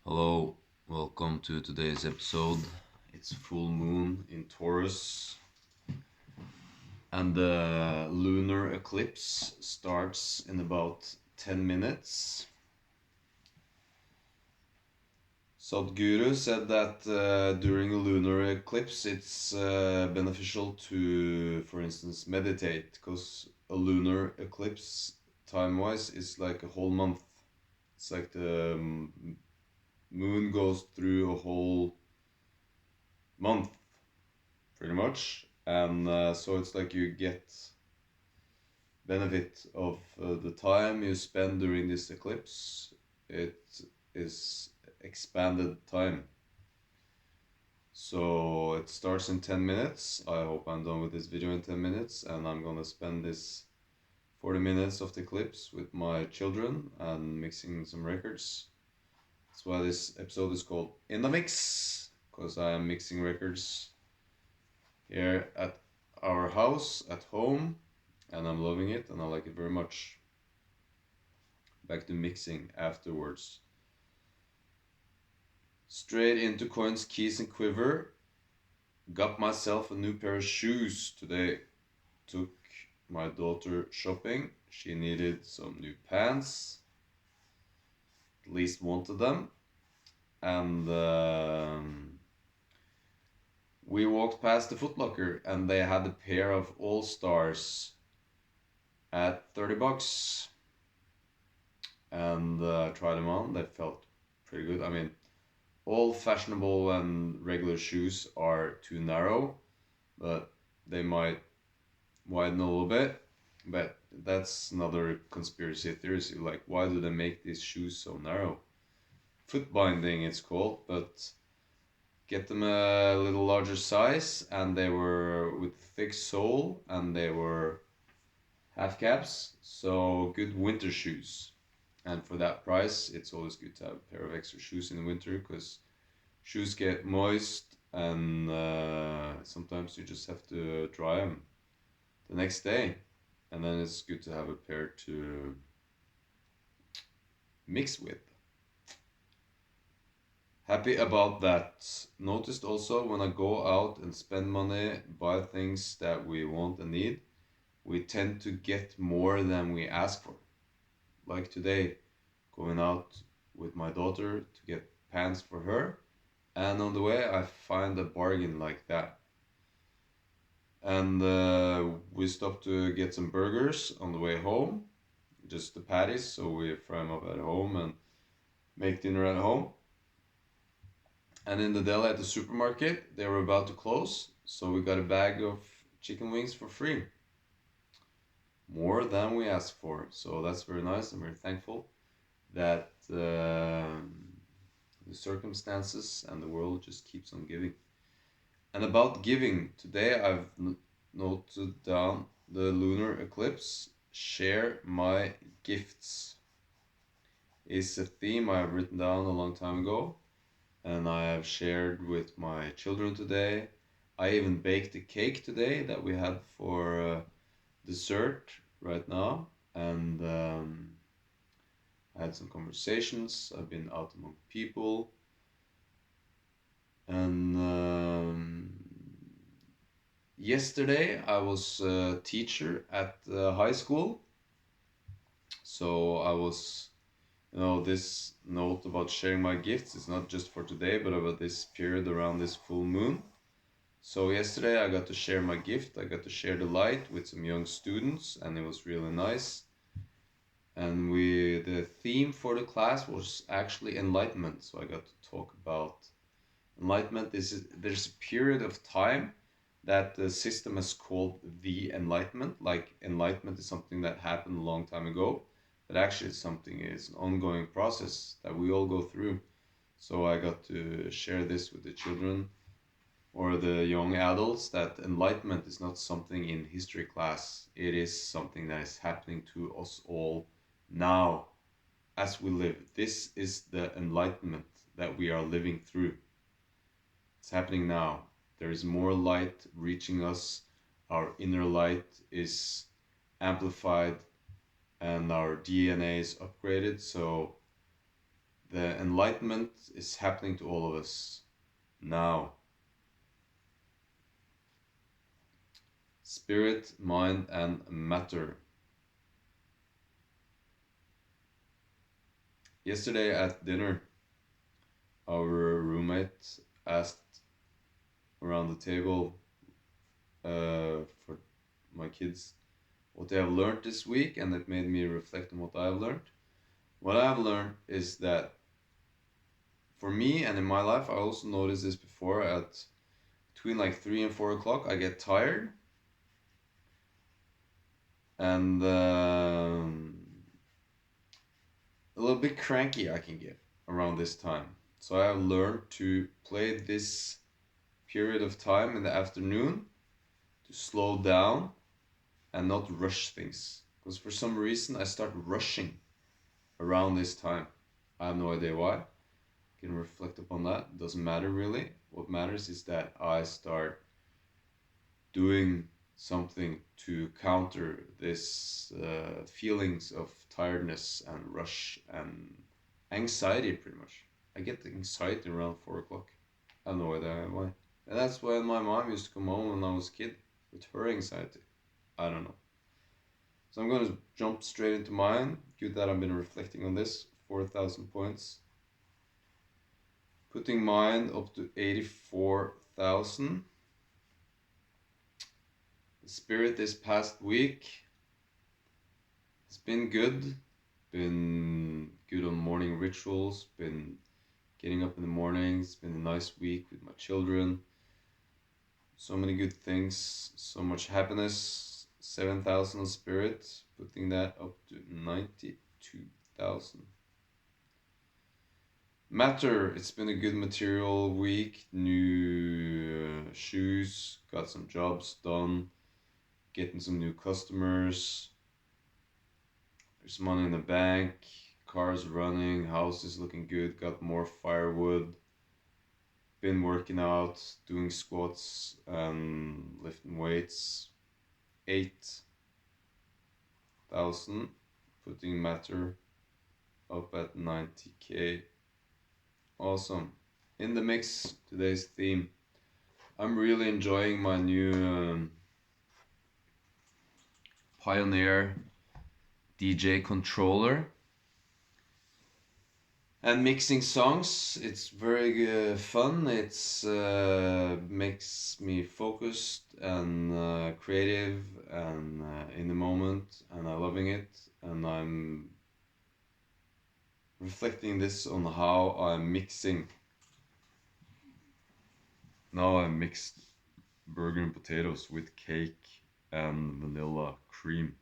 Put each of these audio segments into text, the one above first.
Hello, welcome to today's episode. It's full moon in Taurus, and the lunar eclipse starts in about 10 minutes. Sadhguru said that during a lunar eclipse, it's beneficial to, for instance, meditate, because a lunar eclipse, time wise, is like a whole month. It's like the moon goes through a whole month pretty much, and so it's like you get benefit of the time you spend during this eclipse. It is expanded time, so it starts in 10 minutes. I hope I'm done with this video in 10 minutes, and I'm gonna spend this 40 minutes of the eclipse with my children and mixing some records. That's why this episode is called In the Mix, because I am mixing records here at our house at home, and I'm loving it and I like it very much. Back to mixing afterwards. Straight into coins, keys, and quiver. Got myself a new pair of shoes today. Took my daughter shopping. She needed some new pants. At least wanted them. And we walked past the Foot Locker and they had a pair of All Stars at $30. And tried them on. They felt pretty good. I mean, all fashionable and regular shoes are too narrow, but they might widen a little bit. But that's another conspiracy theory. Like, why do they make these shoes so narrow? Foot binding, it's called, but get them a little larger size, and they were with thick sole, and they were half caps, so good winter shoes. And for that price, it's always good to have a pair of extra shoes in the winter, because shoes get moist, and sometimes you just have to dry them the next day. And then it's good to have a pair to mix with. Happy about that. Noticed also, when I go out and spend money, buy things that we want and need, we tend to get more than we ask for. Like today, going out with my daughter to get pants for her, and on the way I find a bargain like that. And we stopped to get some burgers on the way home, just the patties, so we fry them up at home and make dinner at home. And in the deli at the supermarket, they were about to close, so we got a bag of chicken wings for free. More than we asked for, so that's very nice. I'm very thankful that the circumstances and the world just keeps on giving. And about giving, today I've noted down the lunar eclipse. Share my gifts is a theme I've written down a long time ago, and I have shared with my children today. I even baked a cake today that we had for dessert right now, and I had some conversations. I've been out among people, and yesterday I was a teacher at high school, so I was, this note about sharing my gifts is not just for today, but about this period around this full moon. So yesterday I got to share my gift. I got to share the light with some young students, and it was really nice. And the theme for the class was actually enlightenment. So I got to talk about enlightenment. There's a period of time that the system has called the enlightenment. Like, enlightenment is something that happened a long time ago, but actually it's an ongoing process that we all go through. So I got to share this with the children or the young adults, that enlightenment is not something in history class. It is something that is happening to us all now as we live. This is the enlightenment that we are living through. It's happening now. There is more light reaching us. Our inner light is amplified and our DNA is upgraded. So the enlightenment is happening to all of us now. Spirit, mind, and matter. Yesterday at dinner, our roommate asked around the table for my kids what they have learned this week, and it made me reflect on what I've learned. What I've learned is that for me and in my life, I also noticed this before, at between like 3 and 4 o'clock, I get tired, and a little bit cranky I can get around this time. So I have learned to play this period of time in the afternoon to slow down and not rush things. Because for some reason I start rushing around this time. I have no idea why. I can reflect upon that. It doesn't matter really. What matters is that I start doing something to counter this feelings of tiredness and rush and anxiety, pretty much. I get anxiety around 4 o'clock. I have no idea why. And that's when my mom used to come home when I was a kid with her anxiety. I don't know. So I'm going to jump straight into mine. Good that I've been reflecting on this. 4,000 points. Putting mine up to 84,000. The spirit this past week has been good. Been good on morning rituals. Been getting up in the morning. It's been a nice week with my children. So many good things. So much happiness. 7,000 spirit. Putting that up to 92,000. Matter, it's been a good material week. New shoes, got some jobs done, getting some new customers. There's money in the bank, cars running, house is looking good, got more firewood. Been working out, doing squats and lifting weights. 8,000, putting matter up at 90k. Awesome. In the mix, today's theme. I'm really enjoying my new Pioneer DJ controller and mixing songs. It's very fun. It's makes me focused and creative and in the moment, and I'm loving it. And I'm reflecting this on how I'm mixing. Now I mixed burger and potatoes with cake and vanilla cream.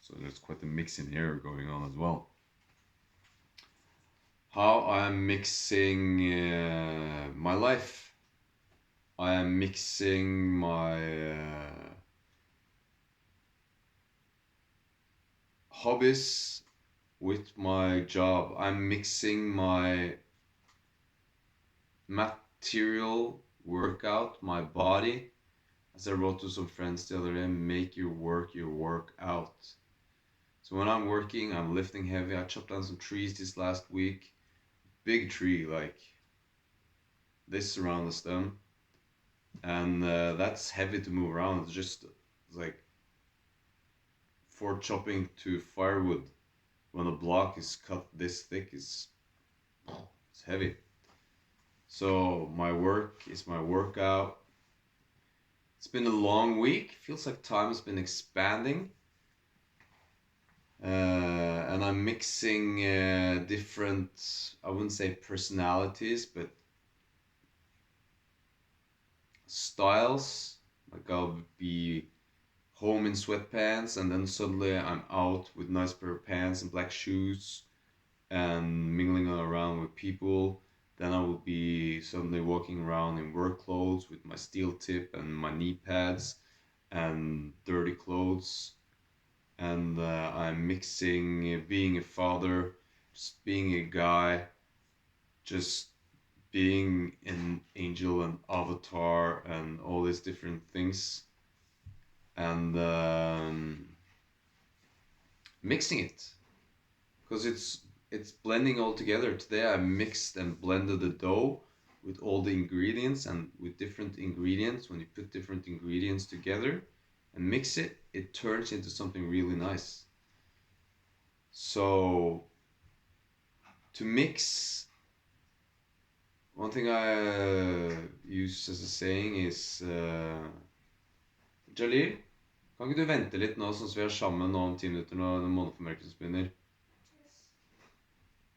So there's quite a mix in here going on as well. How I'm mixing my life. I am mixing my hobbies with my job. I'm mixing my material workout, my body. As I wrote to some friends the other day, make your work out. So when I'm working, I'm lifting heavy. I chopped down some trees this last week. Big tree, like this around the stem. And that's heavy to move around. It's just like for chopping to firewood. When a block is cut this thick, it's heavy. So my work is my workout. It's been a long week. Feels like time has been expanding. And I'm mixing different, I wouldn't say personalities, but styles. Like I'll be home in sweatpants, and then suddenly I'm out with nice pair of pants and black shoes and mingling around with people. Then I will be suddenly walking around in work clothes with my steel tip and my knee pads and dirty clothes. And I'm mixing being a father, just being a guy, just being an angel and avatar and all these different things, and mixing it because it's blending all together. Today I mixed and blended the dough with all the ingredients, and with different ingredients, when you put different ingredients together and mix it, it turns into something really nice. So to mix, one thing I use as a saying is Jalil, kan ikke du vente litt nå, sånn som vi er sammen nå om 10 minutter når måneformørkelsen begynner?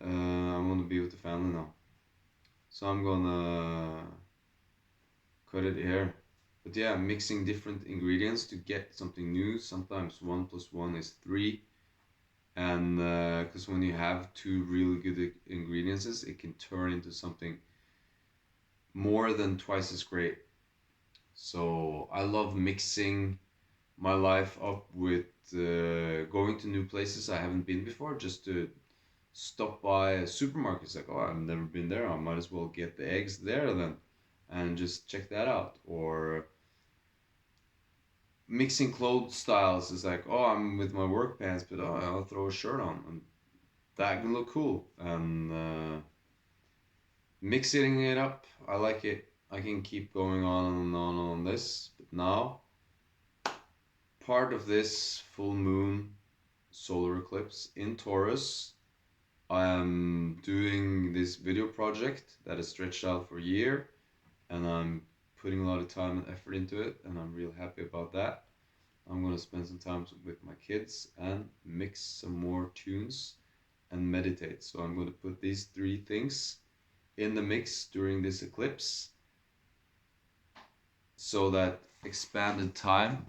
I'm gonna be with the family now. So I'm gonna cut it here. But yeah, mixing different ingredients to get something new. Sometimes 1 + 1 is 3. And because when you have two really good ingredients, it can turn into something more than twice as great. So I love mixing my life up with going to new places I haven't been before, just to stop by supermarkets. Like, oh, I've never been there, I might as well get the eggs there then, and just check that out. Or mixing clothes styles is like, oh, I'm with my work pants, but oh, I'll throw a shirt on, and that can look cool. And mixing it up, I like it. I can keep going on this, but now, part of this full moon solar eclipse in Taurus, I am doing this video project that is stretched out for a year, and I'm putting a lot of time and effort into it, and I'm real happy about that. I'm gonna spend some time with my kids and mix some more tunes and meditate. So I'm gonna put these 3 things in the mix during this eclipse, so that expanded time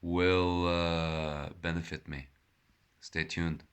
will benefit me. Stay tuned.